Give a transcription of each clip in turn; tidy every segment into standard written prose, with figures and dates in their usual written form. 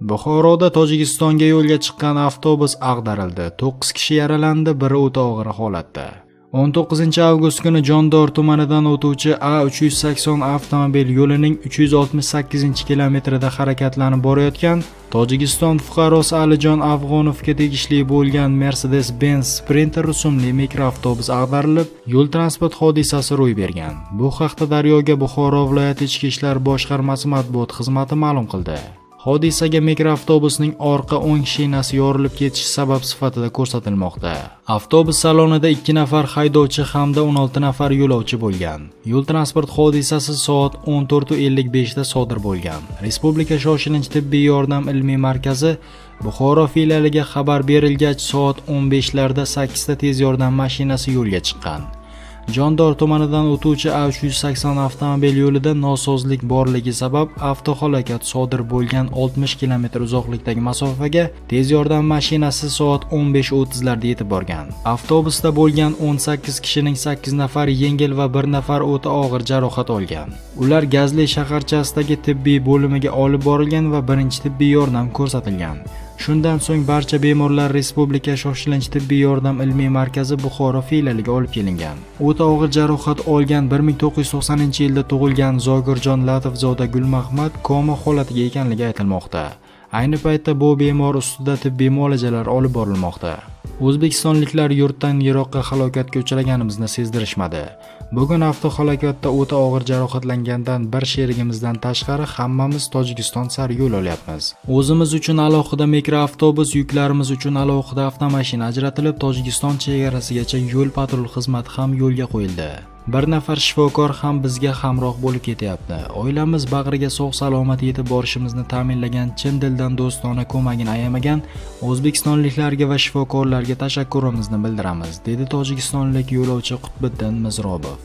Buxoroda Tojikistonga yo'lga chiqqan avtobus ag'darildi. 9 kishi yaralandi, biri o'ta og'ir holatda. 19 avgust kuni Jondor tumanidan o'tuvchi A380 avtomobil yo'lining 368 kilometrida harakatlanib borayotgan Tojikiston fuqarosi Alijon Afg'onovga tegishli bo'lgan Mercedes-Benz Sprinter rusumli mikroavtobus ag'darilib, yo'l transport hodisasi ro'y bergan. Bu haqda Daryo'ga Buxoro viloyati Ichki ishlar boshqarmasi matbuot xizmati ma'lum qildi. Hodisaga mikroavtobusning orqa o'ng shinasi yorilib ketishi sabab sifatida ko'rsatilmoqda. Avtobus salonida 2 nafar haydovchi hamda 16 nafar yo'lovchi bo'lgan. Yo'l transport hodisasi soat 14:55 da sodir bo'lgan. Respublika shoshilinch tibbiy yordam ilmiy markazi Buxoro filialiga xabar berilgach, soat 15larda 8 ta tez yordam mashinasi yo'lga chiqqan. Jondor tumanidan o'tuvchi A380 avtomobil yo'lida nosozlik borligi sabab avtohalokat sodir bo'lgan 60 km uzoqlikdagi masofaga tez yordam mashinasi soat 15:30 larda yetib borgan. Avtobusda bo'lgan 18 kishining 8 nafari yengil va 1 nafar o'ta og'ir jarohat olgan. Ular Gazli shaharchasidagi tibbiy bo'limiga olib borilgan va birinchi tibbiy yordam ko'rsatilgan. Shundan so'ng barcha bemorlar Respublika shoshilinch tibbiy yordam ilmiy markazi Buxoro filialiga olib kelingan. O'ta og'ir jarohat olgan 1990-yilda tug'ilgan Zokirjon Latifzoda Gulmahmad koma holatiga ekanligi aytilmoqda. Ayni paytda bu bemor ustida tibbiy muolajalar olib borilmoqda. O'zbekistonliklar yurtdan yiroqqa halokatga uchraganimizni sezdirishmadi. Bugun avtohalokatda o'ta og'ir jarohatlangandan bir sherigimizdan tashqari hammamiz Tojikiston sari yo'l olyapmiz. O'zimiz uchun alohida mikroavtobus, yuklarimiz uchun alohida avtomashina ajratilib, Tojikiston chegarasigacha yo'l patrul xizmati ham yo'lga qo'yildi. Bir nafar shifokor ham bizga hamroh bo'lib ketyapti. Oilamiz bag'riga sog'-salomat yetib borishimizni ta'minlagan, chin dildan do'stona ko'magini ayamagan o'zbekistonliklarga va shifokorlarga tashakkurimizni bildiramiz, dedi tojikistonlik yo'lovchi Qutbiddin Mizrobov.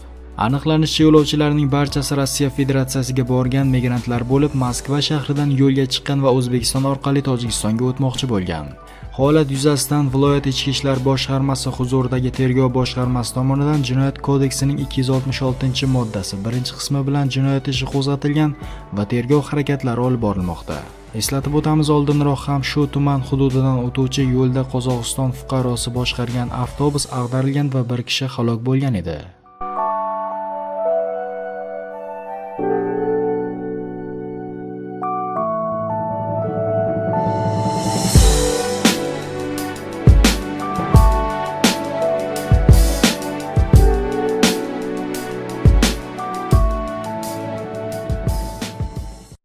Aniqlanishicha, yo'lovchilarning barchasi Rossiya Federatsiyasiga borgan migrantlar bo'lib, Moskva shahridan yo'lga chiqqan va O'zbekiston orqali Tojikistonga o'tmoqchi bo'lgan. Holat yuzasidan viloyat Ichki ishlar boshqarmasi huzuridagi tergov boshqarmasi tomonidan Jinoyat kodeksining 266-moddasi 1-qismi bilan jinoyat ishi qo'zg'atilgan va tergov harakatlari olib borilmoqda. Eslatib o'tamiz, oldinroq ham shu tuman hududidan o'tuvchi yo'lda Qozog'iston fuqarosi boshqargan avtobus ag'darilgan va bir kishi halok bo'lgan edi.